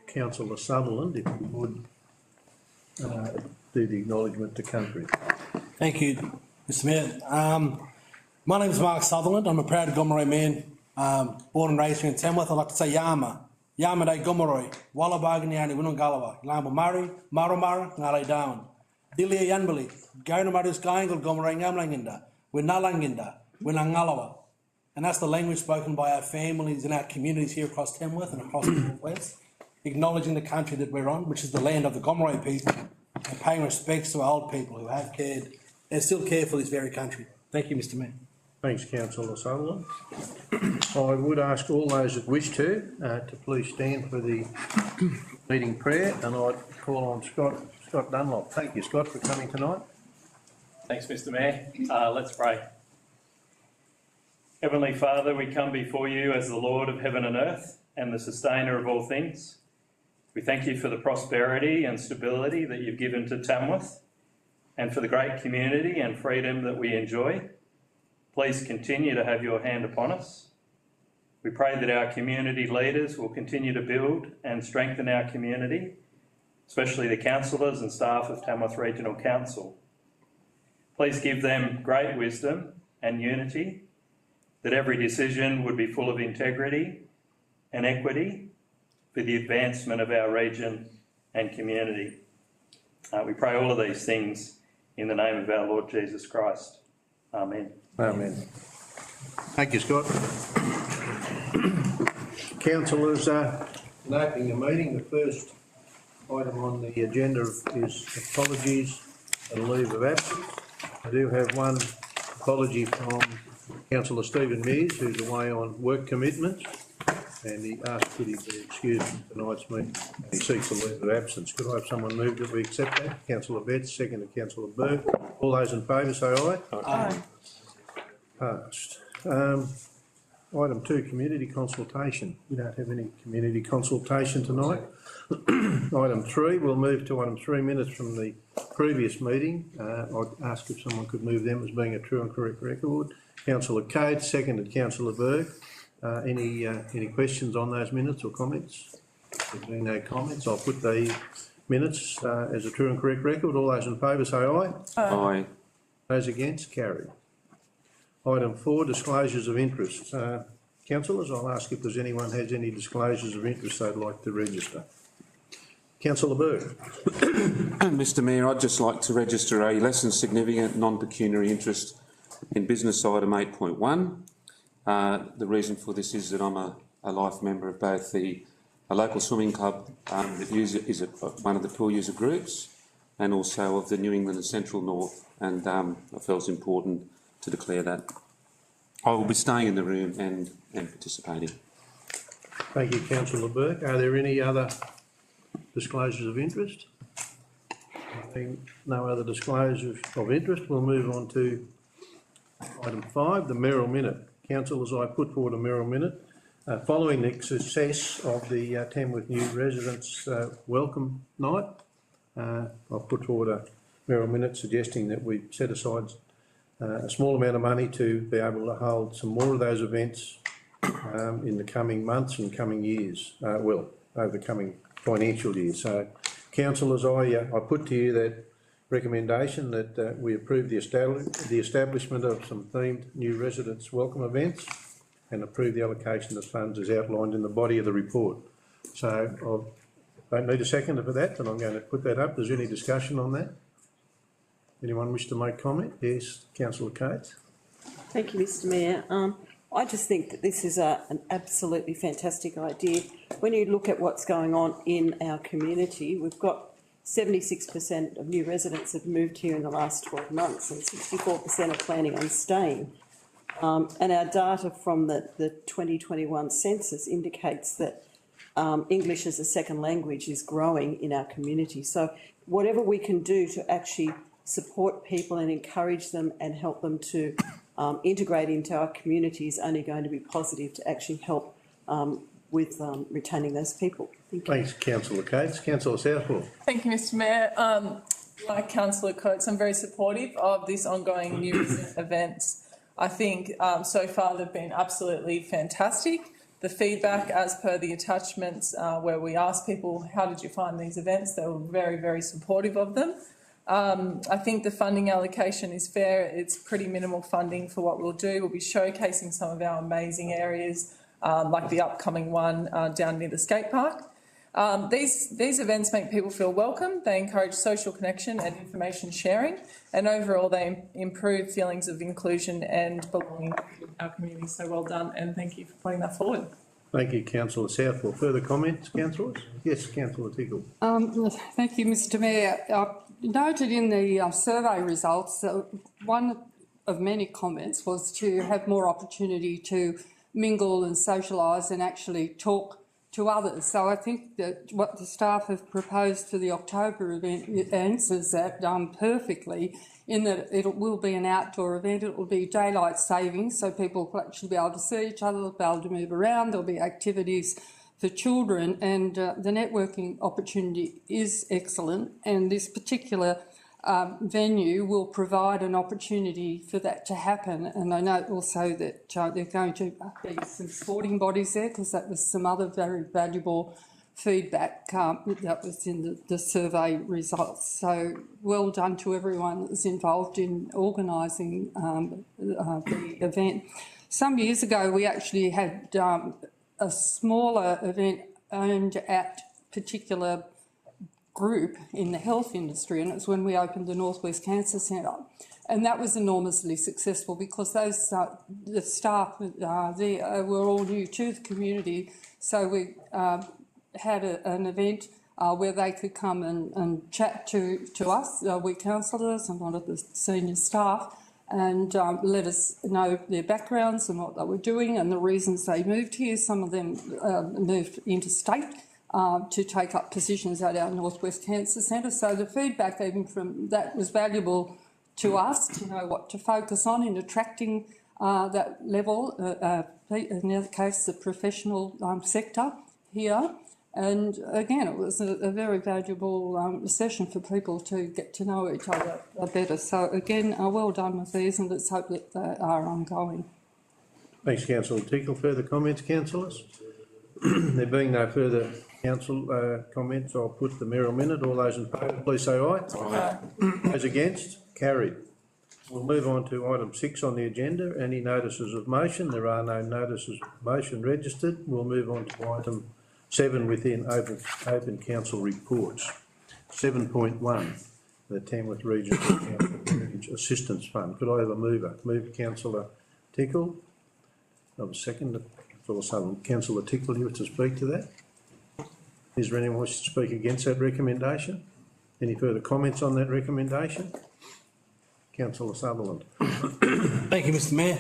Councillor Sutherland, if you would do the acknowledgement to country. Thank you, Mr Mayor. My name is Mark Sutherland. I'm a proud Gomeroi man, born and raised here in Tamworth. I'd like to say Yama Day Gomeroi, Wallabarganiani, Winnungalawa, Lamba Murray, Marumara, Ngale Down. Dilia Yanbali, Garnamarus Gaingal Gomeroi Ngamlanginda, Winalanginda, Winangalawa. And that's the language spoken by our families and our communities here across Tamworth and across the Northwest, acknowledging the country that we're on, which is the land of the Gomeroi people, and paying respects to our old people who have cared and still care for this very country. Thank you, Mr Mayor. Thanks, Councillor Sutherland. I would ask all those that wish to please stand for the meeting prayer, and I'd call on Scott Dunlop. Thank you, Scott, for coming tonight. Thanks, Mr Mayor. Let's pray. Heavenly Father, we come before you as the Lord of heaven and earth and the sustainer of all things. We thank you for the prosperity and stability that you've given to Tamworth and for the great community and freedom that we enjoy. Please continue to have your hand upon us. We pray that our community leaders will continue to build and strengthen our community, especially the councillors and staff of Tamworth Regional Council. Please give them great wisdom and unity, that every decision would be full of integrity and equity for the advancement of our region and community. We pray all of these things in the name of our Lord Jesus Christ. Amen. Amen. Thank you, Scott. Councillors, in opening the meeting, the first item on the agenda is apologies and leave of absence. I do have one apology from Councillor Stephen Mears, who's away on work commitments, and he asked could he be excused from tonight's meeting. He seeks a leave of absence. Could I have someone move that we accept that? Councillor Betts, second to Councillor Berg. All those in favour say aye. Aye. Passed. Item 2, community consultation. We don't have any community consultation tonight. Item 3, we'll move to item 3 minutes from the previous meeting. I'd ask if someone could move them as being a true and correct record. Councillor Cates, seconded Councillor Berg. Any questions on those minutes or comments? There being no comments, I'll put the minutes as a true and correct record. All those in favour say aye. Aye. Those against, carried. Item 4, disclosures of interest. Councillors, I'll ask if there's anyone has any disclosures of interest they'd like to register. Councillor Berg. Mr Mayor, I'd just like to register a less than significant non-pecuniary interest in business item 8.1. The reason for this is that I'm a life member of both a local swimming club that is one of the pool user groups, and also of the New England and Central North, and I felt it's important to declare that. I will be staying in the room and participating. Thank you, Councillor Berg. Are there any other disclosures of interest? Being no other disclosures of interest, we'll move on to item 5, the Merrill Minute. Councillors, I put forward a Merrill Minute. Following the success of the Tamworth New Residents Welcome Night, I've put forward a Merrill Minute suggesting that we set aside a small amount of money to be able to hold some more of those events in the coming months and coming years, over the coming financial year. So, councillors, I put to you that recommendation that we approve the establishment of some themed new residents welcome events and approve the allocation of funds as outlined in the body of the report. So I don't need a seconder for that, but I'm going to put that up. Is there any discussion on that? Anyone wish to make comment? Yes, Councillor Cates. Thank you, Mr Mayor. I just think that this is an absolutely fantastic idea. When you look at what's going on in our community, we've got 76% of new residents have moved here in the last 12 months and 64% are planning on staying. And our data from the 2021 census indicates that English as a second language is growing in our community. So whatever we can do to actually support people and encourage them and help them to integrate into our community is only going to be positive to actually help with retaining those people. Thank you. Thanks, Councillor Cates. Councillor Southwell. Thank you, Mr Mayor. Like Councillor Coates, I'm very supportive of this ongoing new events. I think so far they've been absolutely fantastic. the feedback as per the attachments, where we asked people, how did you find these events? They were very, very supportive of them. I think the funding allocation is fair. It's pretty minimal funding for what we'll do. We'll be showcasing some of our amazing areas, like the upcoming one down near the skate park. These events make people feel welcome. They encourage social connection and information sharing, and overall they improve feelings of inclusion and belonging in our community. So well done, and thank you for putting that forward. Thank you, councillor Southwell. Further comments, councillors? Yes, councillor Tickle. Thank you, Mr Mayor. Noted in the survey results, one of many comments was to have more opportunity to mingle and socialise and actually talk to others. So I think that what the staff have proposed for the October event answers that perfectly, in that it will be an outdoor event. It will be daylight savings, so people will actually be able to see each other, be able to move around. There'll be activities for children, and the networking opportunity is excellent, and this particular venue will provide an opportunity for that to happen. And I note also that there are going to be some sporting bodies there, because that was some other very valuable feedback that was in the survey results. So well done to everyone that was involved in organising the event. Some years ago we actually had a smaller event aimed at particular group in the health industry, and it's when we opened the Northwest Cancer Centre, and that was enormously successful because those the staff there were all new to the community. So we had an event where they could come and chat to us, we councillors and one of the senior staff, and let us know their backgrounds and what they were doing and the reasons they moved here. Some of them moved interstate to take up positions at our Northwest Cancer Centre. So the feedback even from that was valuable to us to know what to focus on in attracting that level, in the other case the professional sector here. And again, it was a very valuable session for people to get to know each other better. So again, well done with these, and let's hope that they are ongoing. Thanks, councillor Tickle. Further comments, councillors? There being no further council comments, I'll put the mayoral minute. All those in favour, please say aye. Aye. Those against? Carried. We'll move on to item 6 on the agenda. Any notices of motion? There are no notices of motion registered. We'll move on to item 7 within open council reports. 7.1, the Tamworth Regional Council Assistance Fund. Could I have a mover? Move councillor Tickle. I have a second. Councillor Tickle, you wish to speak to that? Is there anyone who wishes to speak against that recommendation? Any further comments on that recommendation? Councillor Sutherland. Thank you, Mr Mayor.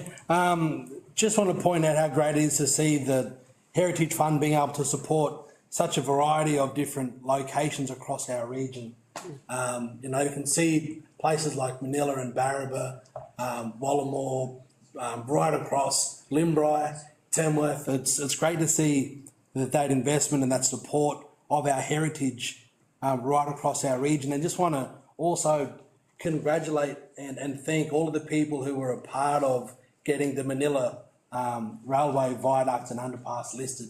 Just want to point out how great it is to see the Heritage Fund being able to support such a variety of different locations across our region. You know, you can see places like Manila and Barraba, Wallamore, right across Limbri, Tamworth. It's great to see that investment and that support of our heritage right across our region. And just want to also congratulate and thank all of the people who were a part of getting the Manila railway viaduct and underpass listed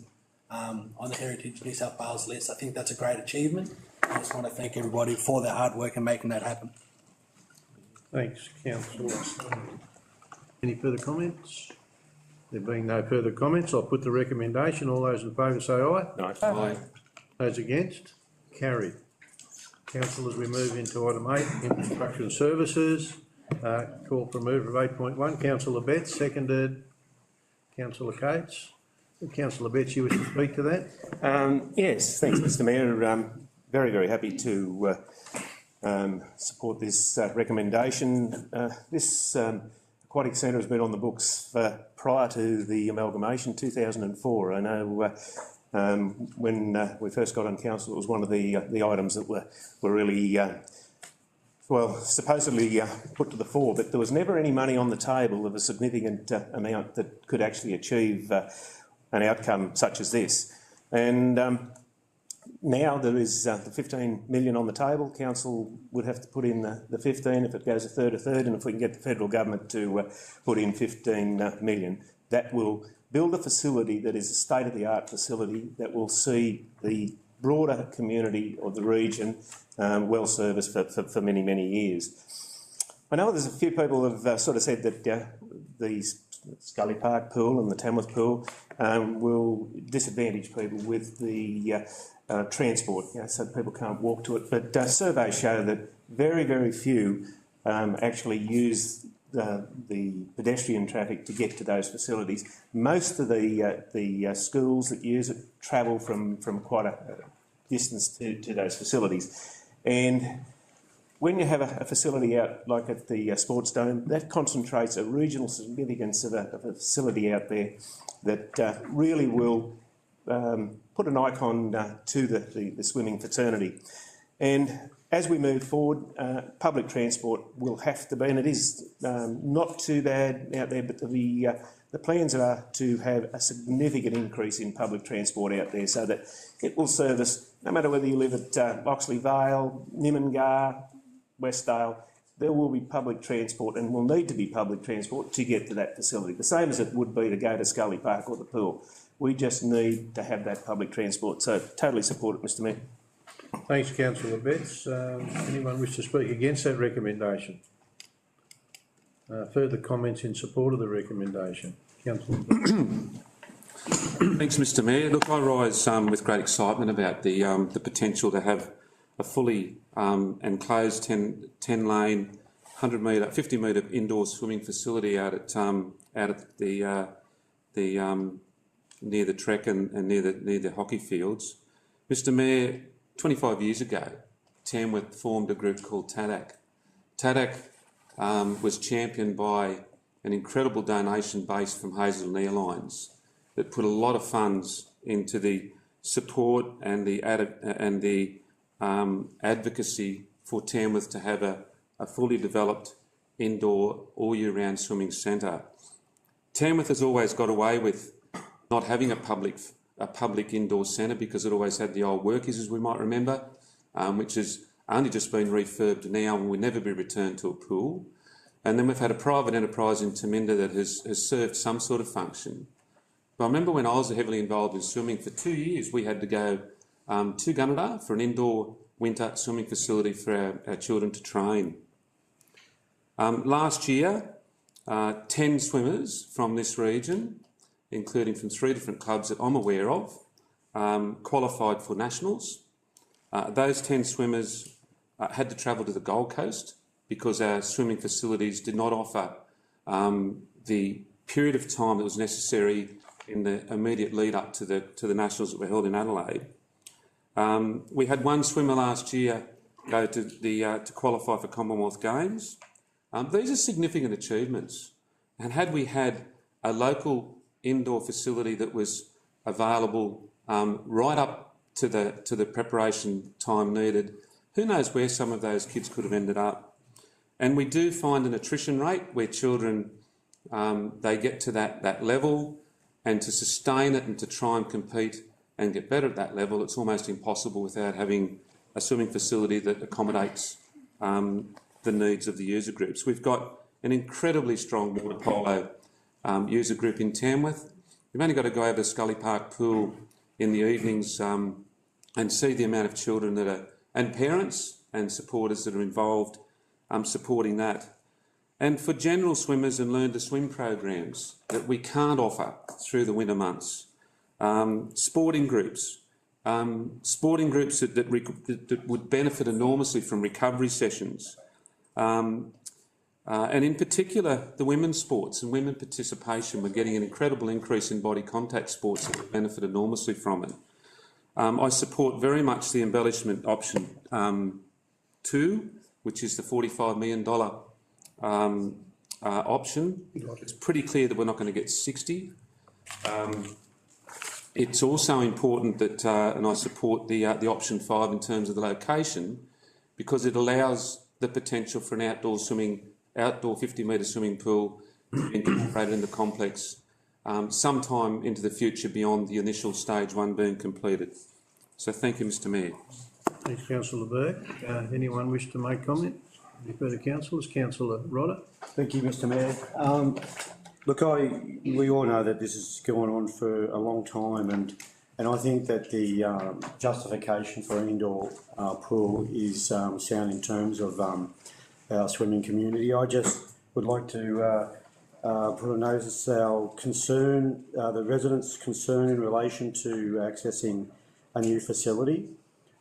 on the Heritage New South Wales list. I think that's a great achievement. I just want to thank everybody for their hard work and making that happen. Thanks, councillor. Any further comments? There being no further comments, I'll put the recommendation. All those in favour say aye. Aye. Those against? Carried. Councillors, we move into item 8, infrastructure and services. Call for removal of 8.1. Councillor Betts, seconded. Councillor Coates. Councillor Betts, you wish to speak to that? Yes, thanks, Mr Mayor. Very, very happy to support this recommendation. This aquatic centre has been on the books prior to the amalgamation, 2004. I know when we first got on council, it was one of the items that were really, well, supposedly put to the fore, but there was never any money on the table of a significant amount that could actually achieve an outcome such as this. And now there is the 15 million on the table. Council would have to put in the 15 if it goes a third, and if we can get the federal government to put in 15 million, that will build a facility that is a state-of-the-art facility that will see the broader community of the region well serviced for many, many years. I know there's a few people who have sort of said that the Scully Park pool and the Tamworth pool will disadvantage people with the transport, so people can't walk to it. But surveys show that very, very few actually use the pedestrian traffic to get to those facilities. Most of the schools that use it travel from quite a distance to those facilities. And when you have a facility out like at the Sports Dome, that concentrates a regional significance of a facility out there that really will put an icon to the swimming fraternity. And as we move forward, public transport will have to be, and it is not too bad out there, but the plans are to have a significant increase in public transport out there so that it will service, no matter whether you live at Loxley Vale, Nimingar, Westdale, there will be public transport and will need to be public transport to get to that facility, the same as it would be to go to Scully Park or the pool. We just need to have that public transport, so totally support it, Mr Mayor. Thanks, Councillor Betts. Anyone wish to speak against that recommendation? Further comments in support of the recommendation? Councillor Betts. Thanks, Mr Mayor. Look, I rise with great excitement about the potential to have a fully enclosed 10-lane, 100-metre, 50-metre indoor swimming facility out at the near the Trek and near the hockey fields. Mr Mayor, 25 years ago, Tamworth formed a group called TADAC. TADAC was championed by an incredible donation base from Hazelden Airlines that put a lot of funds into the support and the advocacy for Tamworth to have a fully developed indoor all year round swimming centre. Tamworth has always got away with not having a public indoor centre because it always had the old workies, as we might remember, which has only just been refurbed now and will never be returned to a pool. And then we've had a private enterprise in Taminda that has served some sort of function. But I remember when I was heavily involved in swimming, for 2 years we had to go to Gunnedah for an indoor winter swimming facility for our children to train. Last year, 10 swimmers from this region, including from 3 different clubs that I'm aware of, qualified for nationals. Those 10 swimmers had to travel to the Gold Coast because our swimming facilities did not offer the period of time that was necessary in the immediate lead up to the nationals that were held in Adelaide. We had one swimmer last year go to qualify for Commonwealth Games. These are significant achievements, and had we had a local indoor facility that was available right up to the preparation time needed, who knows where some of those kids could have ended up. And we do find an attrition rate where children, they get to that level, and to sustain it and to try and compete and get better at that level, it's almost impossible without having a swimming facility that accommodates the needs of the user groups. We've got an incredibly strong water polo user group in Tamworth. We've only got to go over to Scully Park pool in the evenings and see the amount of children that are, and parents and supporters that are involved supporting that. And for general swimmers and learn to swim programs that we can't offer through the winter months. Sporting groups that would benefit enormously from recovery sessions. And in particular, the women's sports and women participation, we're getting an incredible increase in body contact sports that would benefit enormously from it. I support very much the embellishment option 2, which is the $45 million option. It's pretty clear that we're not going to get 60. It's also important that, and I support the option 5 in terms of the location, because it allows the potential for an outdoor 50-metre swimming pool to be incorporated in the complex sometime into the future beyond the initial stage 1 being completed. So thank you, Mr Mayor. Thanks, councillor Burke. Anyone wish to make comment? Any further councillors? Councillor Rodder. Thank you, Mr Mayor. Look, we all know that this has gone on for a long time, and I think that the justification for an indoor pool is sound in terms of our swimming community. I just would like to put a notice our concern, the residents' concern in relation to accessing a new facility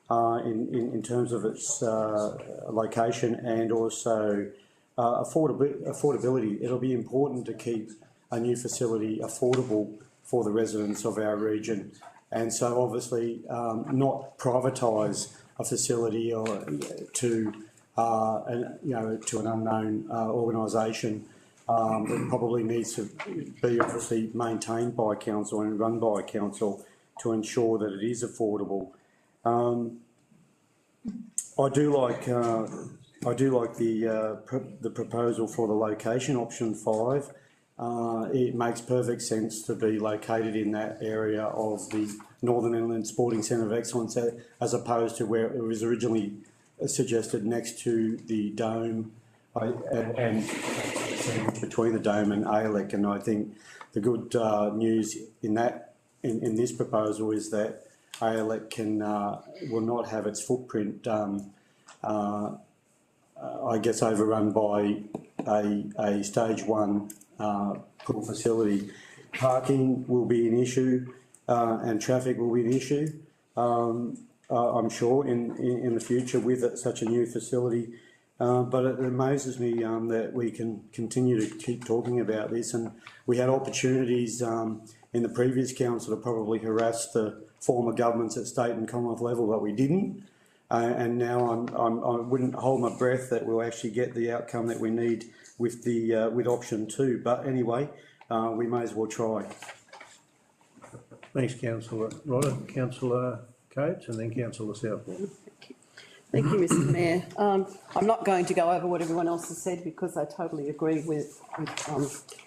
in terms of its location and also affordability. It'll be important to keep a new facility affordable for the residents of our region, and so obviously not privatise a facility or to to an unknown organisation that probably needs to be obviously maintained by council and run by council to ensure that it is affordable. I do like the proposal for the location, option 5. It makes perfect sense to be located in that area of the Northern Inland Sporting Centre of Excellence as opposed to where it was originally suggested next to the Dome and between the Dome and ALEC. And I think the good news in this proposal is that ALEC will not have its footprint overrun by a stage 1 pool facility. Parking will be an issue and traffic will be an issue, I'm sure, in the future with such a new facility. But it amazes me that we can continue to keep talking about this, and we had opportunities in the previous council to probably harass the former governments at state and Commonwealth level, but we didn't. And now I wouldn't hold my breath that we'll actually get the outcome that we need with option 2. But anyway, we may as well try. Thanks, councillor Rodder. Councillor Coates and then councillor Southwell. Thank you, Mr Mayor. I'm not going to go over what everyone else has said because I totally agree with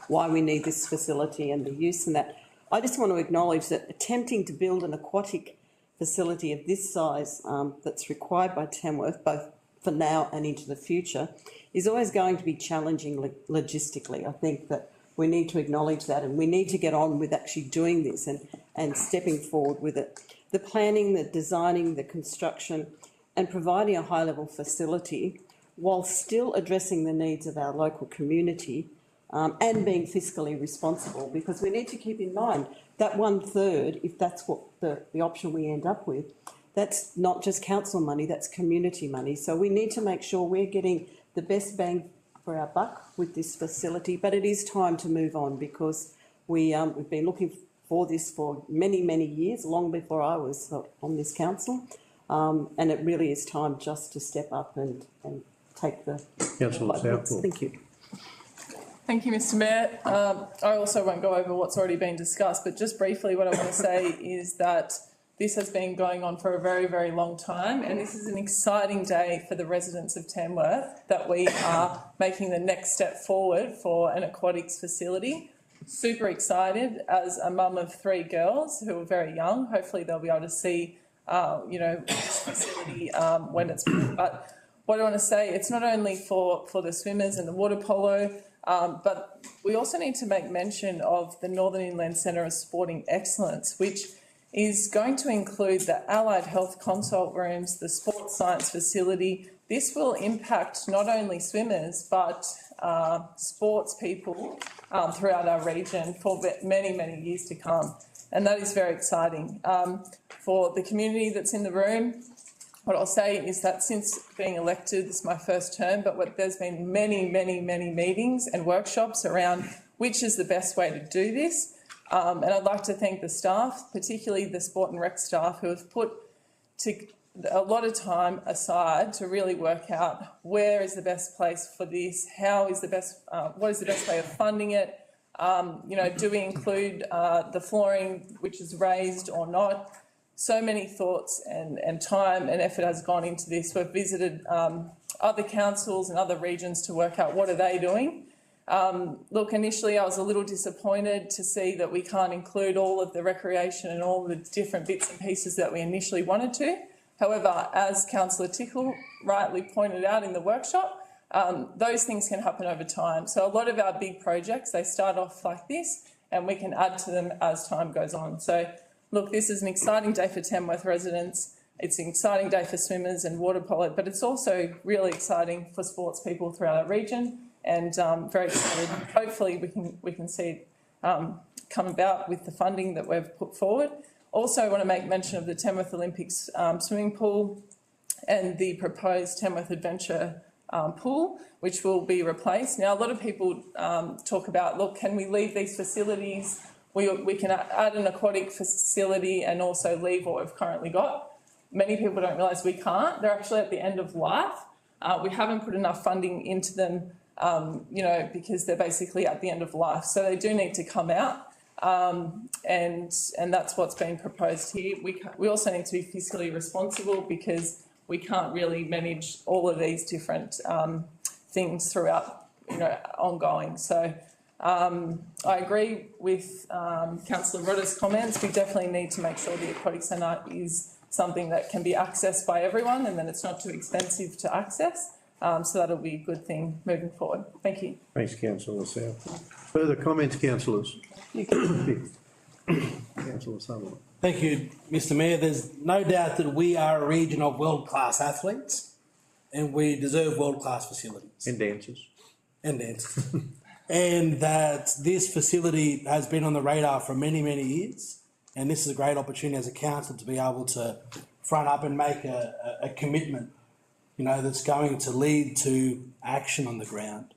why we need this facility and the use and that. I just want to acknowledge that attempting to build an aquatic facility of this size that's required by Tamworth, both for now and into the future, is always going to be challenging logistically. I think that we need to acknowledge that, and we need to get on with actually doing this and stepping forward with it. The planning, the designing, the construction, and providing a high-level facility while still addressing the needs of our local community and being fiscally responsible, because we need to keep in mind that 1/3, if that's what the option we end up with, that's not just council money, that's community money. So we need to make sure we're getting the best bang for our buck with this facility, but it is time to move on because we've been looking for this for many, many years, long before I was on this council, and it really is time just to step up and take the... Councillor Southwell. Thank you. Thank you, Mr Mayor. I also won't go over what's already been discussed, but just briefly what I want to say is that this has been going on for a very, very long time, and this is an exciting day for the residents of Tamworth that we are making the next step forward for an aquatics facility. Super excited as a mum of 3 girls who are very young. Hopefully they'll be able to see, this facility when it's... But what I want to say, it's not only for the swimmers and the water polo, but we also need to make mention of the Northern Inland Centre of Sporting Excellence, which is going to include the allied health consult rooms, the sports science facility. This will impact not only swimmers, but sports people throughout our region for many, many years to come. And that is very exciting. For the community that's in the room, what I'll say is that since being elected, this is my first term, but there's been many, many, many meetings and workshops around which is the best way to do this. And I'd like to thank the staff, particularly the Sport and Rec staff, who have put a lot of time aside to really work out where is the best place for this, what is the best way of funding it, do we include the flooring which is raised or not. So many thoughts and time and effort has gone into this. We've visited other councils and other regions to work out what are they doing. Look, initially I was a little disappointed to see that we can't include all of the recreation and all the different bits and pieces that we initially wanted to. However, as Councillor Tickle rightly pointed out in the workshop, those things can happen over time. So a lot of our big projects, they start off like this and we can add to them as time goes on. So look, this is an exciting day for Tamworth residents. It's an exciting day for swimmers and water polo, but it's also really exciting for sports people throughout our region, and very excited. Hopefully we can see it come about with the funding that we've put forward. Also, I want to make mention of the Tamworth Olympics swimming pool and the proposed Tamworth Adventure pool, which will be replaced. Now, a lot of people talk about, look, can we leave these facilities? We can add an aquatic facility and also leave what we've currently got. Many people don't realise we can't. They're actually at the end of life. We haven't put enough funding into them, because they're basically at the end of life. So they do need to come out, and that's what's been proposed here. We also need to be fiscally responsible because we can't really manage all of these different things throughout, ongoing. So I agree with Councillor Rodda's comments. We definitely need to make sure the aquatic centre is something that can be accessed by everyone, and then it's not too expensive to access. So that'll be a good thing moving forward. Thank you. Thanks, Councillor South. Further comments, councillors? Councillor Sutherland. Thank you, Mr Mayor. There's no doubt that we are a region of world-class athletes and we deserve world-class facilities. And dancers. And dancers. And that this facility has been on the radar for many, many years. And this is a great opportunity as a council to be able to front up and make a commitment, that's going to lead to action on the ground.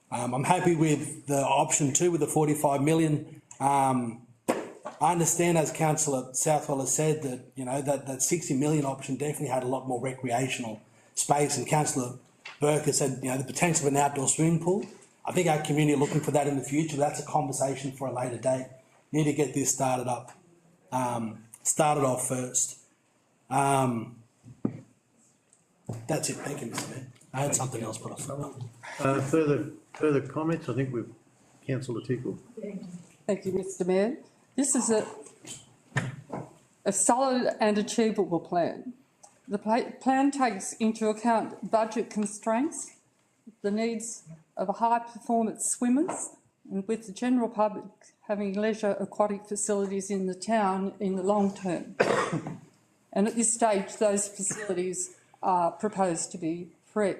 I'm happy with the option 2 with the 45 million. I understand, as Councillor Southwell has said, that that 60 million option definitely had a lot more recreational space, and Councillor Burke has said, the potential of an outdoor swimming pool. I think our community are looking for that in the future. That's a conversation for a later date. Need to get this started off first. That's it. Thank you, Mr Mayor. I had something else, but I forgot. Further comments? I think we've Councillor Tickle. Thank you, Mr Mayor. This is a solid and achievable plan. The plan takes into account budget constraints, the needs of high-performance swimmers, and with the general public having leisure aquatic facilities in the town in the long term. And at this stage, those facilities are proposed to be free.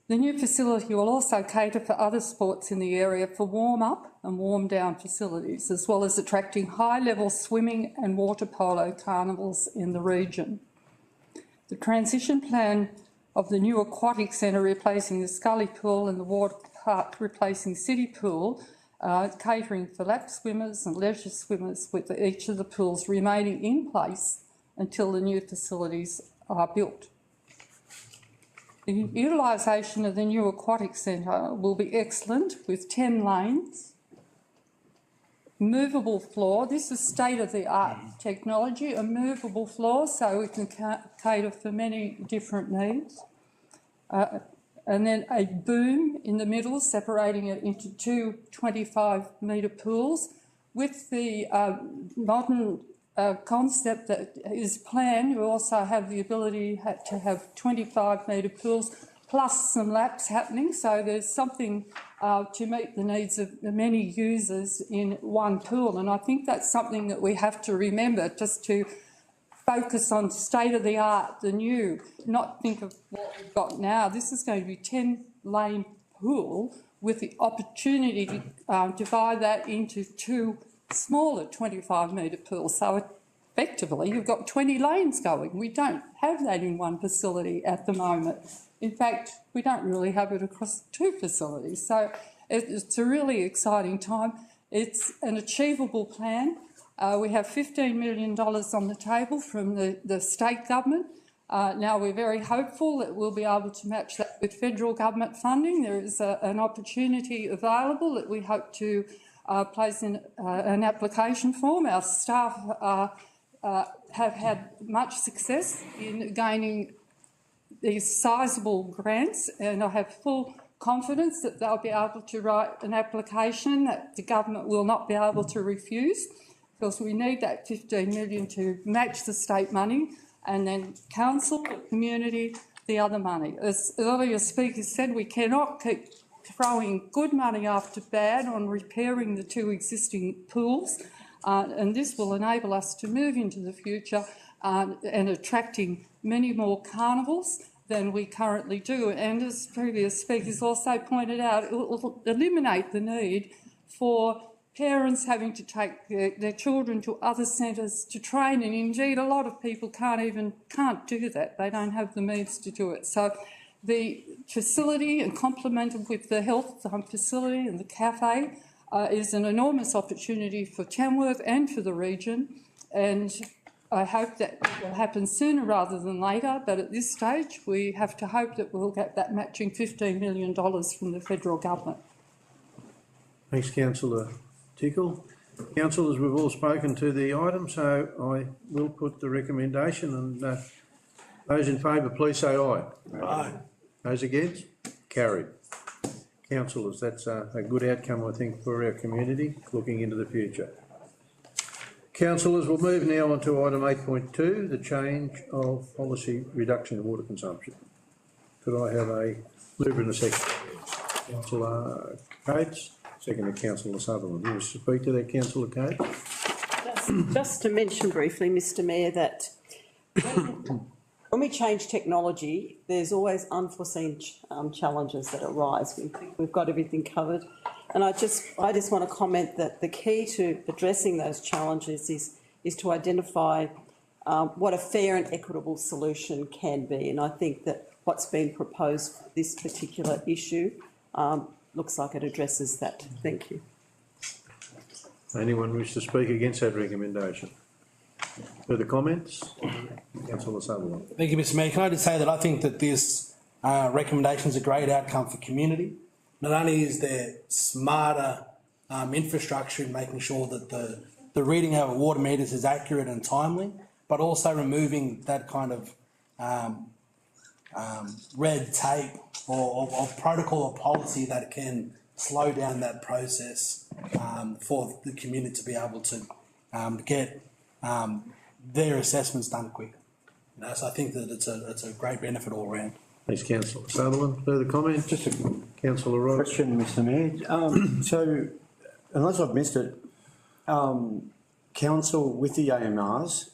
The new facility will also cater for other sports in the area for warm-up and warm-down facilities, as well as attracting high-level swimming and water polo carnivals in the region. The transition plan of the new aquatic centre replacing the Scully Pool and the water park replacing City Pool, catering for lap swimmers and leisure swimmers, with each of the pools remaining in place until the new facilities are built. The utilisation of the new aquatic centre will be excellent, with 10 lanes, movable floor. This is state-of-the-art technology, a movable floor, so we can cater for many different needs. And then a boom in the middle, separating it into 2 25-metre pools. With the modern concept that is planned, we also have the ability to have 25-metre pools plus some laps happening, so there's something to meet the needs of many users in one pool. And I think that's something that we have to remember, just to focus on state-of-the-art, the new, not think of what we've got now. This is going to be 10-lane pool with the opportunity to divide that into 2 smaller 25-metre pools. So effectively, you've got 20 lanes going. We don't have that in one facility at the moment. In fact, we don't really have it across 2 facilities. So it's a really exciting time. It's an achievable plan. We have $15 million on the table from the state government. Now we're very hopeful that we'll be able to match that with federal government funding. There is an opportunity available that we hope to place in an application form. Our staff have had much success in gaining these sizable grants, and I have full confidence that they'll be able to write an application that the government will not be able to refuse, because we need that 15 million to match the state money, and then council, the community, the other money. As earlier speakers said, we cannot keep throwing good money after bad on repairing the 2 existing pools, and this will enable us to move into the future and attracting many more carnivals than we currently do. And as previous speakers also pointed out, it will eliminate the need for parents having to take their children to other centres to train, and indeed a lot of people can't do that. They don't have the means to do it. So the facility, and complemented with the health facility and the cafe, is an enormous opportunity for Tamworth and for the region, and I hope that it will happen sooner rather than later, but at this stage we have to hope that we'll get that matching $15 million from the federal government. Thanks, councillor Tickle. Councillors, we've all spoken to the item, so I will put the recommendation, and those in favour, please say aye. Aye. Those against? Carried. Councillors, that's a good outcome, I think, for our community looking into the future. Councillors, we'll move now on to item 8.2, the change of policy reduction in water consumption. Could I have a mover and a second? Councillor Cates, second to Councillor Sutherland. You wish to speak to that, Councillor Cates? Just to mention briefly, Mr Mayor, that when we change technology, there's always unforeseen challenges that arise. We think we've got everything covered. And I just want to comment that the key to addressing those challenges is to identify what a fair and equitable solution can be. And I think that what's been proposed for this particular issue looks like it addresses that. Thank you. Anyone wish to speak against that recommendation? Further comments? Councillor Sutherland. Thank you, Mr Mayor. Can I just say that I think that this recommendation is a great outcome for community. Not only is there smarter infrastructure in making sure that the reading of our water meters is accurate and timely, but also removing that kind of red tape or protocol or policy that can slow down that process for the community to be able to get their assessments done quicker. So I think that it's a great benefit all around. Thanks, Councillor Sutherland. Further comments? Just a Councillor Ross. question, Mr Mayor. So, unless I've missed it, council with the AMRs,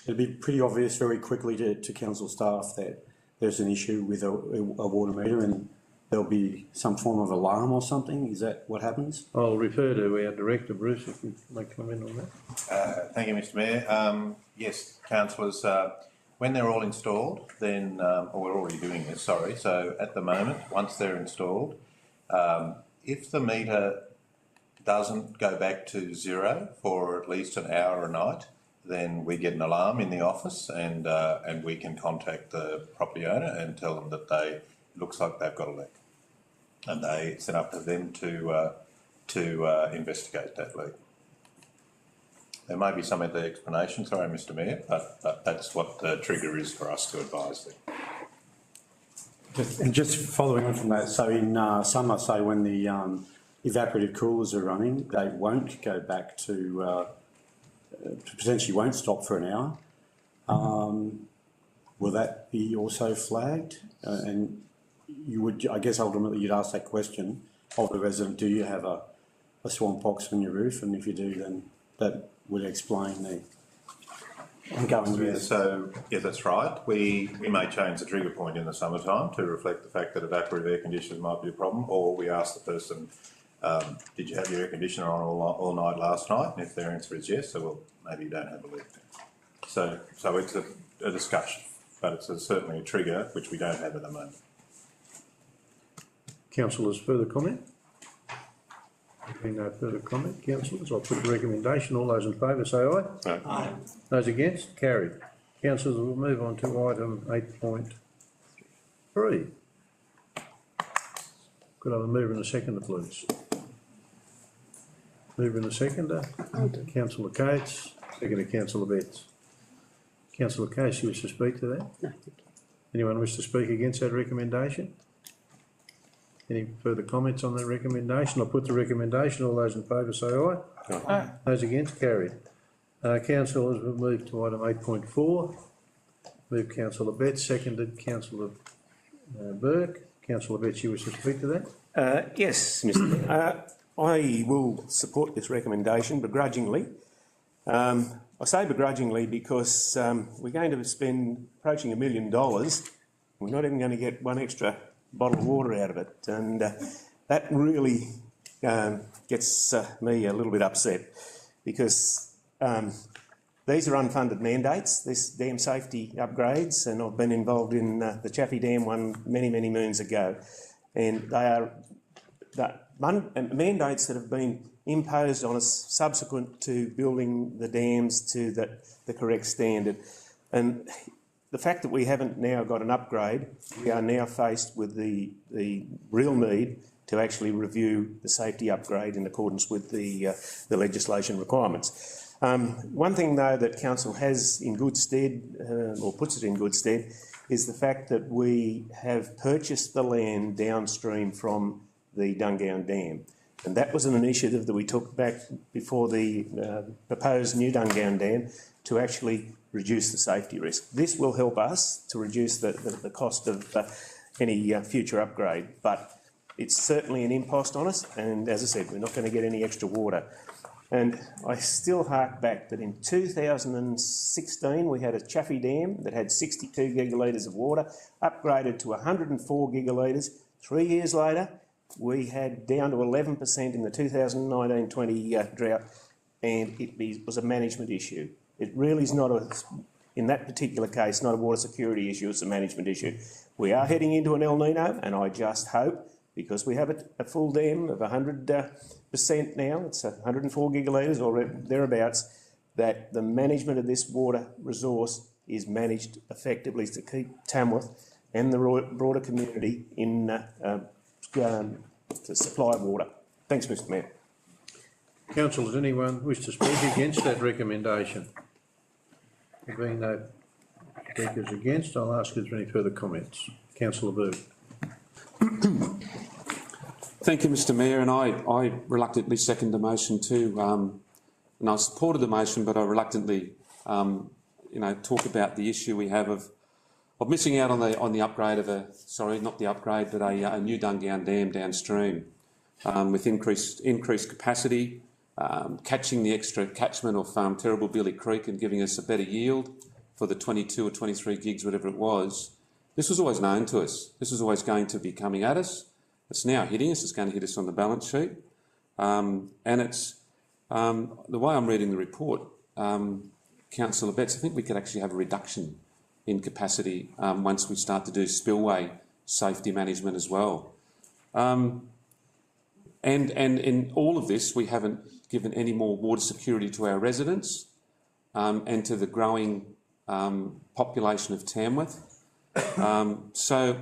it'd be pretty obvious very quickly to council staff that there's an issue with a water meter and there'll be some form of alarm or something. Is that what happens? I'll refer to our Director, Bruce, if you'd like to comment on that. Thank you, Mr Mayor. Yes, councillors, when they're all installed, then, or we're already doing this, sorry, so at the moment, once they're installed, if the meter doesn't go back to zero for at least an hour a night, then we get an alarm in the office and we can contact the property owner and tell them that it looks like they've got a leak. And it's up to them to investigate that leak. There may be some other explanation, sorry, Mr Mayor, but that's what the trigger is for us to advise them. Just following on from that, so in summer, say when the evaporative coolers are running, they won't go back to potentially won't stop for an hour. Will that be also flagged? And you would, I guess, ultimately you'd ask that question of the resident: do you have a swamp box on your roof? And if you do, then that would explain the ongoing risk. So, yeah, that's right. We may change the trigger point in the summertime to reflect the fact that evaporative air conditioners might be a problem, or we ask the person, did you have your air conditioner on all night last night? And if their answer is yes, so well, maybe you don't have a leak. So it's a discussion, but it's certainly a trigger which we don't have at the moment. Councillors, further comment? Being no further comment, councillors, I'll put the recommendation. All those in favour say aye. Aye. Those against? Carried. Councillors, we'll move on to item 8.3. Could I have a mover and a seconder, please? Mover and a seconder. Councillor Cates, second to Councillor Betts. Councillor Cates, you wish to speak to that? No, thank you. Anyone wish to speak against that recommendation? Any further comments on that recommendation? I'll put the recommendation. All those in favour say aye. Aye. Those against, carried. Councillors, we'll move to item 8.4. Moved Councillor Betts, seconded Councillor Burke. Councillor Betts, you wish to speak to that? Yes, Mr Mayor. I will support this recommendation begrudgingly. I say begrudgingly because we're going to spend approaching $1 million. We're not even going to get one extra bottle of water out of it, and that really gets me a little bit upset because these are unfunded mandates, this dam safety upgrades, and I've been involved in the Chaffey Dam one many moons ago, and they are mandates that have been imposed on us subsequent to building the dams to the correct standard. And the fact that we haven't now got an upgrade, we are now faced with the real need to actually review the safety upgrade in accordance with the legislation requirements. One thing, though, that Council has in good stead, or puts it in good stead, is the fact that we have purchased the land downstream from the Dungown Dam. And that was an initiative that we took back before the proposed new Dungown Dam to actually reduce the safety risk. This will help us to reduce the cost of any future upgrade, but it's certainly an impost on us, and as I said, we're not going to get any extra water. And I still hark back that in 2016 we had a Chaffey Dam that had 62 gigalitres of water, upgraded to 104 gigalitres. 3 years later, we had down to 11% in the 2019-20 drought, and it was a management issue. It really is not in that particular case, not a water security issue, it's a management issue. We are heading into an El Nino, and I just hope, because we have a full dam of 100% now, it's 104 gigalitres or thereabouts, that the management of this water resource is managed effectively to keep Tamworth and the broader community in to supply of water. Thanks, Mr Mayor. Council, does anyone wish to speak against that recommendation? There being no speakers against, I'll ask if there are any further comments. Councillor Booth. Thank you, Mr Mayor, and I reluctantly second the motion too. And I supported the motion, but I reluctantly, talk about the issue we have of missing out on the upgrade of not the upgrade, but a new Dungown Dam downstream with increased capacity, catching the extra catchment of Terrible Billy Creek and giving us a better yield for the 22 or 23 gigs, whatever it was. This was always known to us. This was always going to be coming at us. It's now hitting us. It's going to hit us on the balance sheet. And it's the way I'm reading the report, Councillor Betts, I think we could actually have a reduction in capacity once we start to do spillway safety management as well. And in all of this, we haven't given any more water security to our residents and to the growing population of Tamworth. So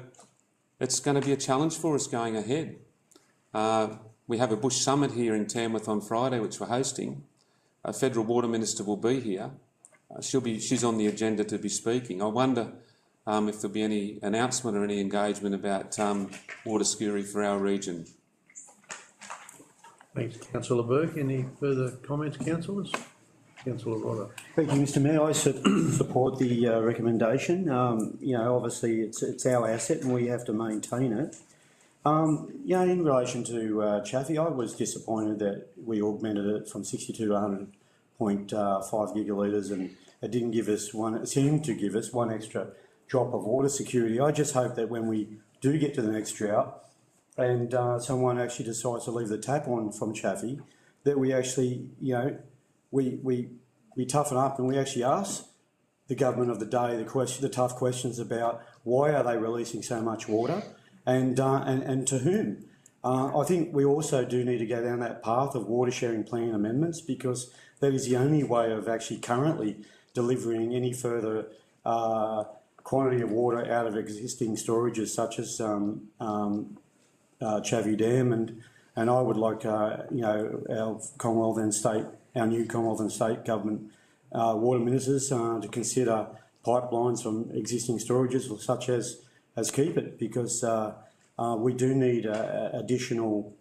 it's going to be a challenge for us going ahead. We have a Bush Summit here in Tamworth on Friday, which we're hosting. A Federal Water Minister will be here. She's on the agenda to be speaking. I wonder if there'll be any announcement or any engagement about water security for our region. Thanks, Councillor Burke. Any further comments, councillors? Councillor Rodder. Thank you, Mr Mayor. I support the recommendation. Obviously it's our asset and we have to maintain it. In relation to Chaffey, I was disappointed that we augmented it from 62 to 100.5 gigalitres and it didn't give us it seemed to give us one extra drop of water security. I just hope that when we do get to the next drought and someone actually decides to leave the tap on from Chaffey, that we actually, we toughen up and we actually ask the government of the day the tough questions about why are they releasing so much water and to whom. I think we also do need to go down that path of water sharing plan amendments because that is the only way of actually currently delivering any further quantity of water out of existing storages such as Chaffey Dam and I would like our Commonwealth and state, our new Commonwealth and state government water ministers to consider pipelines from existing storages such as Keep It because we do need additional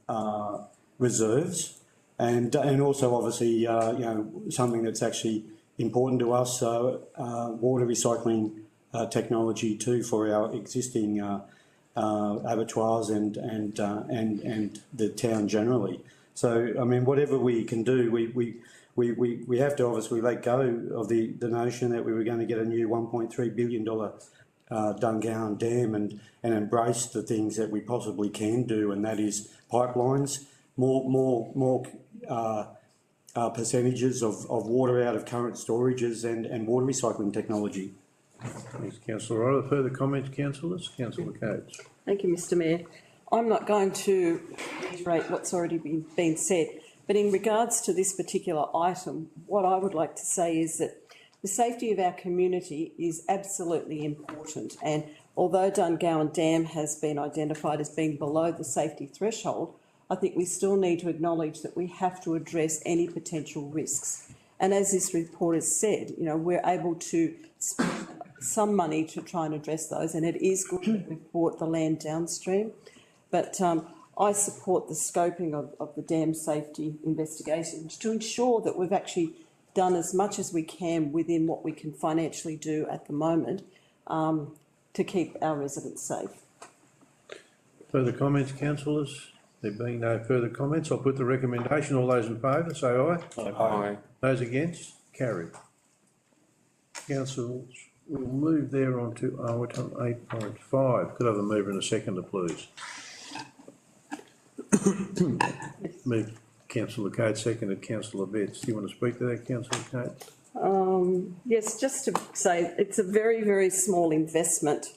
reserves, and also obviously something that's actually important to us. Water recycling technology too for our existing abattoirs and the town generally. So I mean, whatever we can do, we have to obviously let go of the notion that we were going to get a new $1.3 billion Dungowan Dam and embrace the things that we possibly can do, and that is pipelines, more percentages of water out of current storages and water recycling technology. Thanks, Councillor Wright. Further comments, councillors? Councillor Coates. Thank you, Mr Mayor. I'm not going to reiterate what's already been said, but in regards to this particular item, what I would like to say is that the safety of our community is absolutely important, and although Dungowan Dam has been identified as being below the safety threshold, I think we still need to acknowledge that we have to address any potential risks. And as this report has said, we're able to spend some money to try and address those, and it is good that we've bought the land downstream. But I support the scoping of the dam safety investigations to ensure that we've actually done as much as we can within what we can financially do at the moment to keep our residents safe. Further comments, councillors? There being no further comments, I'll put the recommendation. All those in favour, say aye. Aye. Those against? Carried. Councillors, we'll move there on to item 8.5. Could I have a mover and a seconder, please? Move Councillor Coates, seconded Councillor Betts. Do you want to speak to that, Councillor Coates? Yes, just to say it's a very, very small investment,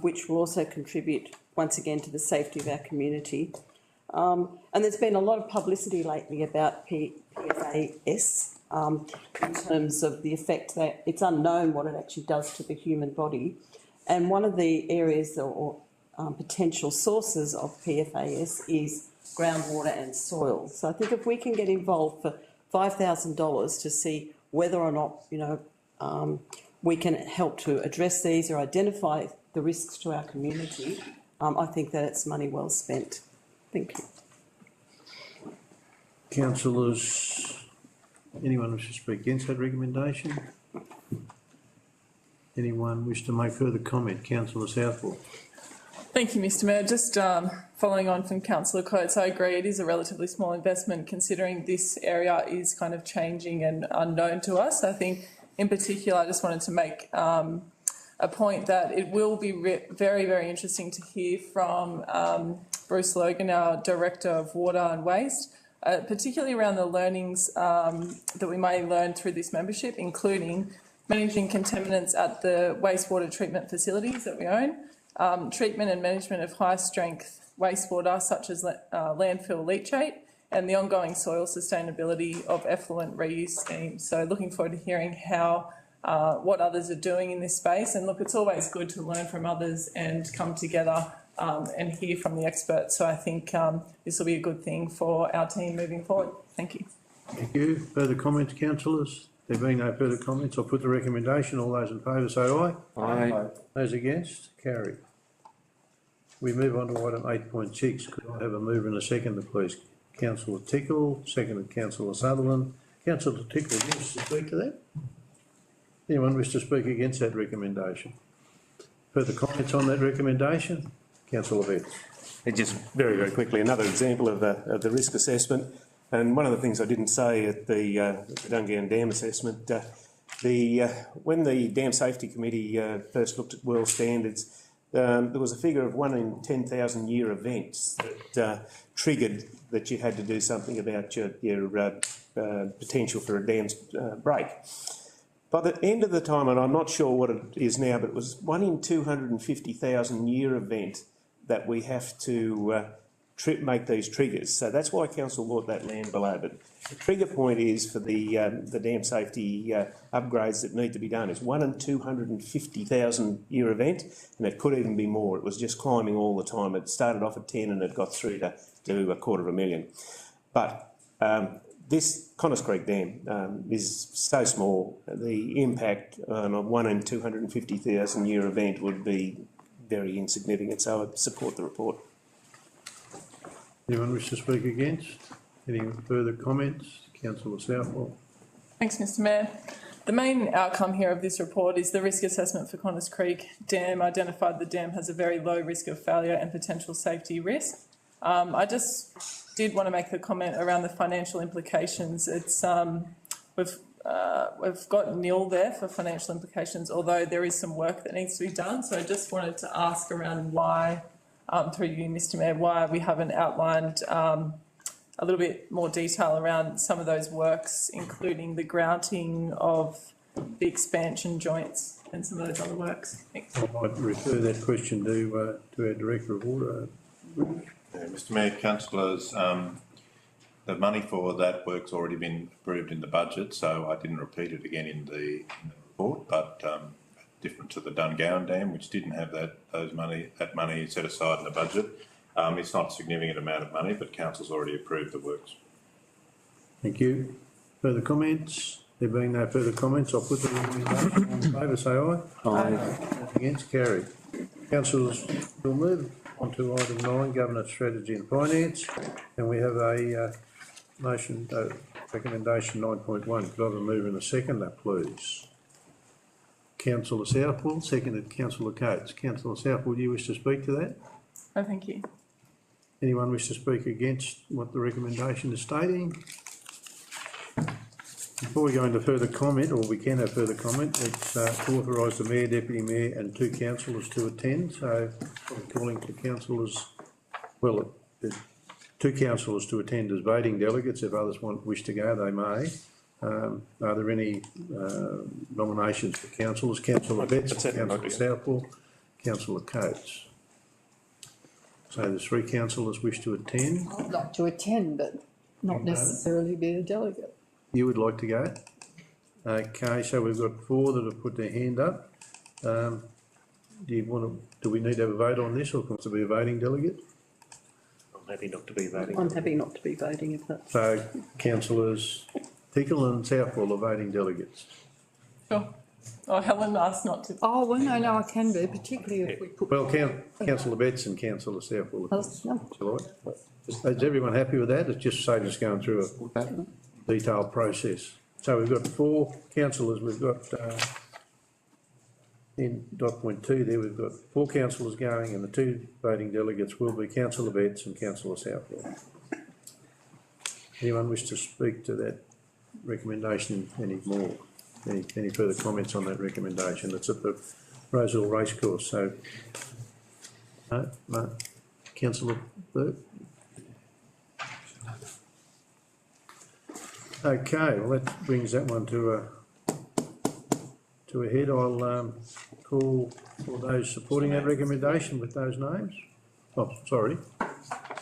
which will also contribute once again to the safety of our community. And there's been a lot of publicity lately about PFAS in terms of the effect that it's unknown what it actually does to the human body. And one of the areas or potential sources of PFAS is groundwater and soil. So I think if we can get involved for $5,000 to see whether or not, we can help to address these or identify the risks to our community, I think that it's money well spent. Thank you. Councillors, anyone wish to speak against that recommendation? Anyone wish to make further comment? Councillor Southwell. Thank you, Mr Mayor. Just following on from Councillor Coates, I agree it is a relatively small investment considering this area is kind of changing and unknown to us. I think in particular I just wanted to make a point that it will be very, very interesting to hear from Bruce Logan, our Director of Water and Waste, particularly around the learnings that we may learn through this membership, including managing contaminants at the wastewater treatment facilities that we own, treatment and management of high-strength wastewater such as landfill leachate, and the ongoing soil sustainability of effluent reuse schemes. So looking forward to hearing how what others are doing in this space. And look, it's always good to learn from others and come together and hear from the experts. So I think this will be a good thing for our team moving forward. Thank you. Thank you. Further comments, councillors? There being no further comments, I'll put the recommendation. All those in favour say aye. Aye. Those against? Carried. We move on to item 8.6. Could I have a mover and a seconder, please? Councillor Tickle, seconded Councillor Sutherland. Councillor Tickle, do you wish to speak to that? Anyone wish to speak against that recommendation? Further comments on that recommendation? Councillor Betts. Just very, very quickly, another example of the risk assessment. And one of the things I didn't say at the Dungowan Dam assessment, when the Dam Safety Committee first looked at world standards, there was a figure of 1 in 10,000 year events that triggered that you had to do something about your potential for a dam's break. By the end of the time, and I'm not sure what it is now, but it was 1 in 250,000 year event that we have to make these triggers. So that's why council bought that land below. But the trigger point is for the dam safety upgrades that need to be done. It's 1 in 250,000 year event, and it could even be more. It was just climbing all the time. It started off at 10 and it got through to $250,000. But this Connors Creek Dam is so small, the impact on a 1 in 250,000 year event would be very insignificant, so I support the report. Anyone wish to speak against? Any further comments? Councillor Southwell. Thanks, Mr Mayor. The main outcome here of this report is the risk assessment for Connors Creek Dam identified the dam has a very low risk of failure and potential safety risk. I just did want to make a comment around the financial implications. It's we've got nil there for financial implications, although there is some work that needs to be done. So I just wanted to ask around why, through you, Mr Mayor, why we haven't outlined a little bit more detail around some of those works, including the grouting of the expansion joints and some of those other works. Thanks. I might refer that question to our Director of Water. Mr Mayor, councillors, the money for that work's already been approved in the budget, so I didn't repeat it again in the report, but different to the Dungowan Dam, which didn't have that money set aside in the budget. It's not a significant amount of money, but council's already approved the works. Thank you. Further comments? There being no further comments, I'll put the recommendation. All in favour, say aye. Aye. Against, carried. Councillors, we'll move on to item 9, Governance Strategy and Finance, and we have a motion, recommendation 9.1. Could I have a mover and a seconder, please? Councillor Southwell, seconded Councillor Coates. Councillor Southwell, do you wish to speak to that? Oh, thank you. Anyone wish to speak against what the recommendation is stating? Before we go into further comment, or we can have further comment, it's to authorise the Mayor, Deputy Mayor and 2 councillors to attend. So I'm calling for councillors, well, there's 2 councillors to attend as voting delegates. If others wish to go, they may. Are there any nominations for councillors? Councillor Betts, Councillor Southwell, Councillor Coates. So there's 3 councillors wish to attend. I'd like to attend, but not necessarily be a delegate. You would like to go? Okay, so we've got 4 that have put their hand up. Do we need to have a vote on this, or can it be a voting delegate? I'm happy not to be voting. I'm happy not to be voting if that's. So councillors Tickle and Southwell are voting delegates. Sure. Oh, Helen asked not to. Oh, well, no, I can be, particularly if we put. Well, councillor Betts and councillor Southwell. No. Is everyone happy with that? It's just saving us going through a detailed process. So we've got 4 councillors. We've got in dot point 2 there. We've got 4 councillors going, and the 2 voting delegates will be councillor Betts and councillor Southwell. Anyone wish to speak to that recommendation any more? Any further comments on that recommendation? It's at the Roseville Racecourse. So, no. Councillor Burke. Okay, well that brings that one to a head. I'll call for those supporting that recommendation with those names. Oh, sorry.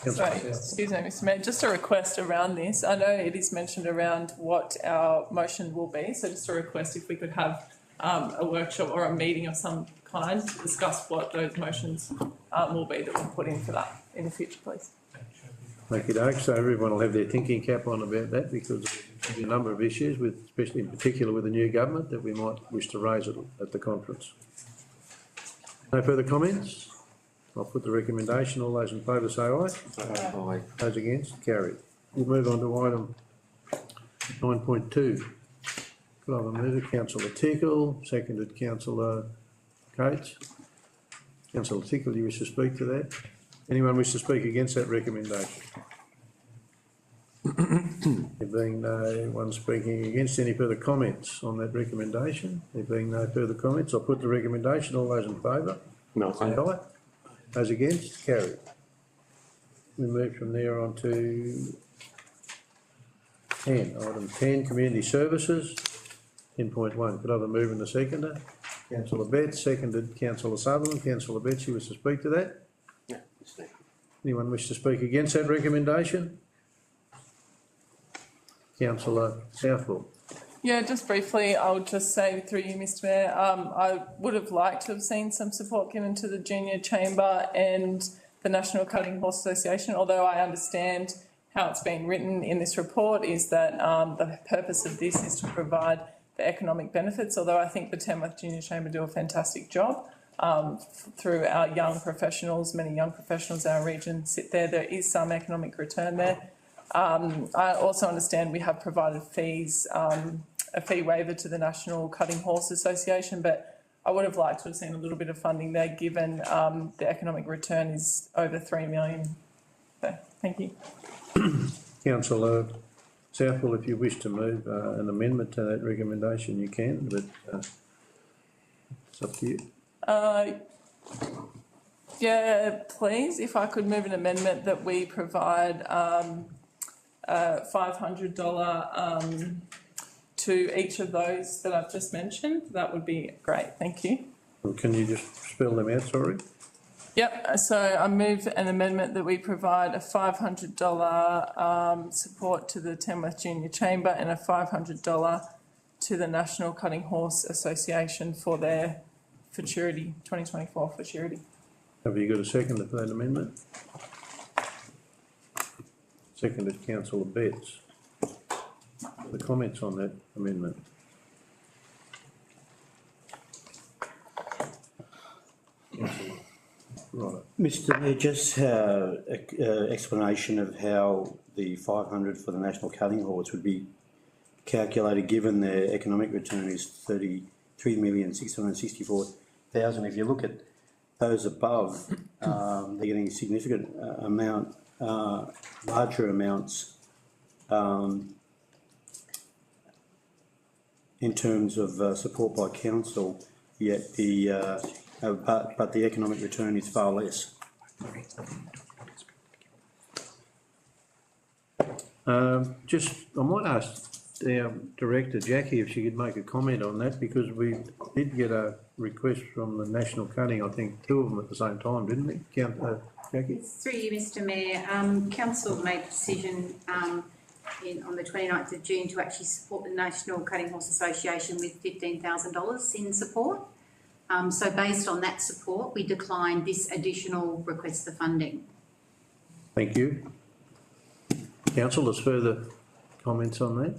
Sorry, excuse me, Mr Mayor, just a request around this. I know it is mentioned around what our motion will be, so just a request if we could have a workshop or a meeting of some kind to discuss what those motions will be that we'll put in for that in the future, please. Thank you, Doug. So everyone will have their thinking cap on about that, because there'll be a number of issues, especially in particular with the new government, that we might wish to raise at the conference. No further comments? I'll put the recommendation. All those in favour say aye. Aye. Those against, carried. We'll move on to item 9.2. Could I have a mover? Councillor Tickle, seconded Councillor Coates. Councillor Tickle, do you wish to speak to that? Anyone wish to speak against that recommendation? There being no one speaking against, any further comments on that recommendation? There being no further comments, I'll put the recommendation. All those in favour? No. Say aye. Those against, carried. We move from there on to 10. Item 10, Community Services, 10.1. Could I have a mover and a seconder? Councillor Betts, seconded Councillor Sutherland. Councillor Betts, you wish to speak to that? Yeah. Anyone wish to speak against that recommendation? Councillor Southwell. Yeah, just briefly, I'll just say through you, Mr Mayor, I would have liked to have seen some support given to the Junior Chamber and the National Cutting Horse Association, although I understand how it's been written in this report is that the purpose of this is to provide the economic benefits, although I think the Tamworth Junior Chamber do a fantastic job. through our young professionals. Many young professionals in our region sit there. There is some economic return there. I also understand we have provided fees, a fee waiver to the National Cutting Horse Association, but I would have liked to have seen a little bit of funding there, given the economic return is over $3 million. So, thank you. Councillor Southwell, if you wish to move an amendment to that recommendation, you can, but it's up to you. Yeah, please, if I could move an amendment that we provide $500 to each of those that I've just mentioned, that would be great. Thank you. Well, can you just spell them out, sorry? Yep, so I move an amendment that we provide a $500 support to the Tamworth Junior Chamber and a $500 to the National Cutting Horse Association for their futurity, 2024 futurity. Have you got a second for that amendment? Seconded, Councillor Betts. The comments on that amendment? Right. Mr Mayor, just explanation of how the 500 for the National Cutting Horse would be calculated, given their economic return is 33,664,000. If you look at those above, they're getting a significant amount, larger amounts in terms of support by council, yet the but the economic return is far less. I might ask our Director Jackie if she could make a comment on that, because we did get a request from the National Cutting, I think two of them at the same time, didn't we? Jackie? Through you, Mr Mayor, Council made a decision on the 29th of June to actually support the National Cutting Horse Association with $15,000 in support. So based on that support, we declined this additional request for funding. Thank you. Council, there's further comments on that?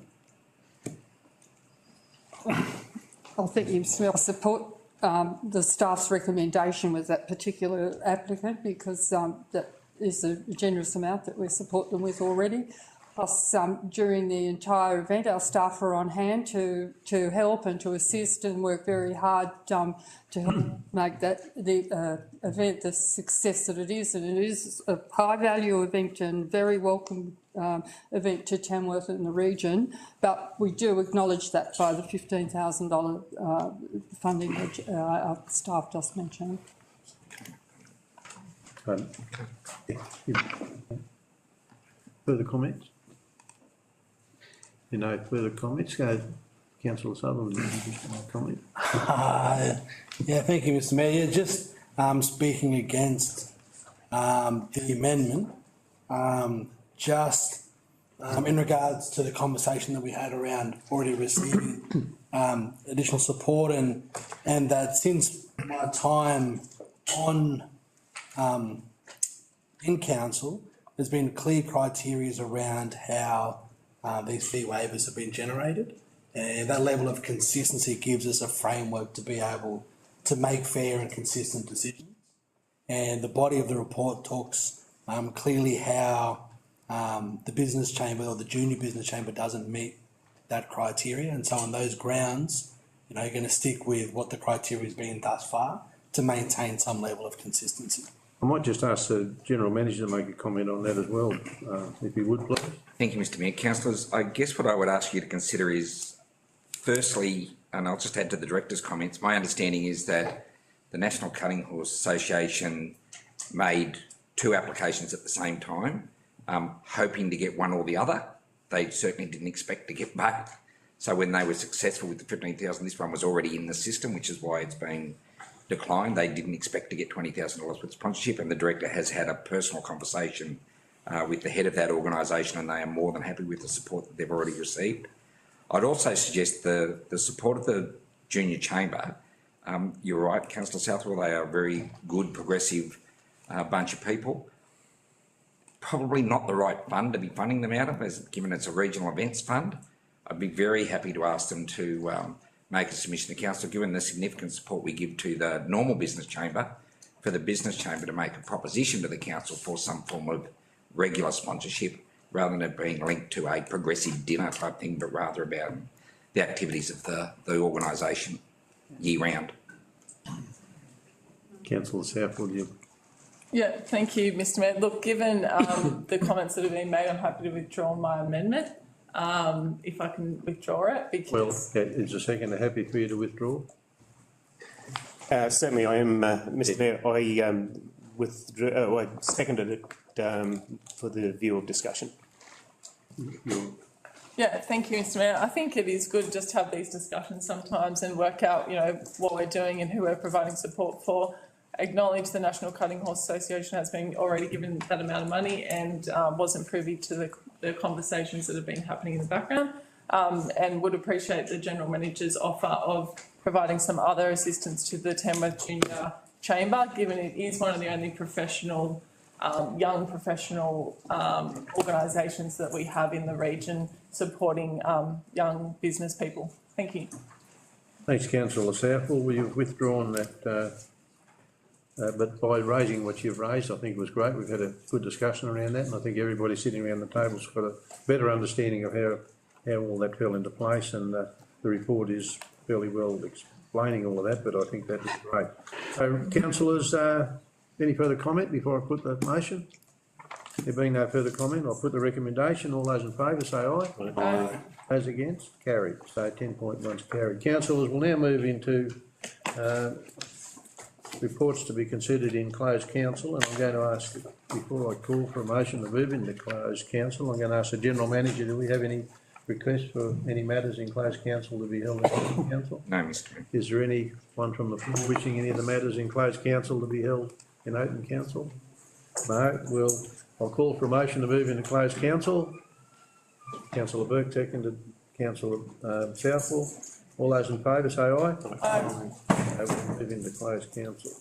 I think you support the staff's recommendation with that particular applicant, because that is a generous amount that we support them with already. Plus, during the entire event, our staff are on hand to help and to assist and work very hard to help make that the event the success that it is. And it is a high value event and very welcome event to Tamworth and the region. But we do acknowledge that by the $15,000 funding that our staff just mentioned. Further comments? No further comments. Go, Councillor Sutherland, you just want to comment? Yeah, thank you, Mr Mayor. Just speaking against the amendment, in regards to the conversation that we had around already receiving additional support, and that since my time on in council, there's been clear criteria around how these fee waivers have been generated, and that level of consistency gives us a framework to be able to make fair and consistent decisions. And the body of the report talks clearly how the business chamber or the junior business chamber doesn't meet that criteria, and so on those grounds, you're going to stick with what the criteria has been thus far to maintain some level of consistency. I might just ask the General Manager to make a comment on that as well, if you would, please. Thank you, Mr Mayor. Councillors, I guess what I would ask you to consider is, firstly, and I'll just add to the Director's comments, my understanding is that the National Cutting Horse Association made two applications at the same time, hoping to get one or the other. They certainly didn't expect to get both. So when they were successful with the $15,000, this one was already in the system, which is why it's been declined. They didn't expect to get $20,000 with sponsorship, and the Director has had a personal conversation with the head of that organisation, and they are more than happy with the support that they've already received. I'd also suggest the support of the Junior Chamber. You're right, Councillor Southwell, they are a very good, progressive bunch of people. Probably not the right fund to be funding them out of, given it's a regional events fund. I'd be very happy to ask them to make a submission to council, given the significant support we give to the normal business chamber, for the business chamber to make a proposition to the council for some form of regular sponsorship, rather than it being linked to a progressive dinner type thing, but rather about the activities of the organisation year round. Councillor Southwood, you. Yeah, thank you, Mr Mayor. Look, given the comments that have been made, I'm happy to withdraw my amendment, if I can withdraw it, Well, because... is a seconder happy for you to withdraw? Certainly I am, Mr Mayor. I withdrew, I seconded it for the view of discussion. Yeah, thank you, Mr Mayor. I think it is good just to have these discussions sometimes and work out, you know, what we're doing and who we're providing support for. Acknowledge the National Cutting Horse Association has been already given that amount of money and wasn't privy to the conversations that have been happening in the background, and would appreciate the General Manager's offer of providing some other assistance to the Tamworth Junior Chamber, given it is one of the only professional, young professional organisations that we have in the region supporting young business people. Thank you. Thanks, Councillor Southwell. Well, you've withdrawn that, but by raising what you've raised, I think it was great. We've had a good discussion around that, and I think everybody sitting around the table's got a better understanding of how all that fell into place, and the report is fairly well explaining all of that, but I think that is great. So, councillors, any further comment before I put the motion? There being no further comment, I'll put the recommendation. All those in favour say aye. Aye. Those against? Carried. So 10.1 is carried. Councillors, we'll now move into reports to be considered in closed council, and I'm going to ask, before I call for a motion to move into closed council, I'm going to ask the General Manager, do we have any requests for any matters in closed council to be held in closed council? No, Mr Mayor. Is there anyone from the floor wishing any of the matters in closed council to be held in open council? No. I'll call for a motion to move into closed council. Councillor Burke, seconded. Councillor Southwell. All those in favour say aye. Aye. We'll move into closed council.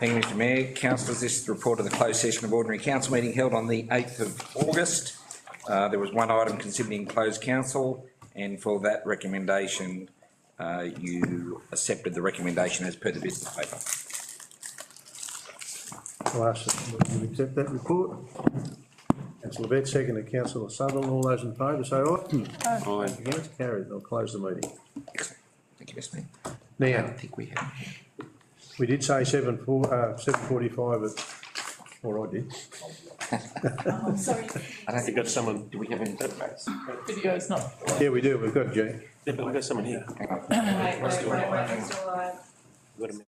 Thank you, Mr Mayor. Councillors, this is the report of the closed session of ordinary council meeting held on the 8th of August. There was one item considered in closed council, and for that recommendation, you accepted the recommendation as per the business paper. I'll ask that you accept that report. Councillor Bett, seconded Councillor Sutherland. All those in favour say aye. Aye. Against, carried. I'll close the meeting. Excellent. Thank you, Mr Mayor. I Now, don't think we have. we did say 7:45, but, or I did. Sorry, I don't think got someone. Do we have any? video's not. Yeah, we do. We've got Jane. Yeah, but we've got someone here. Hang on. Wait, still alive. We've got a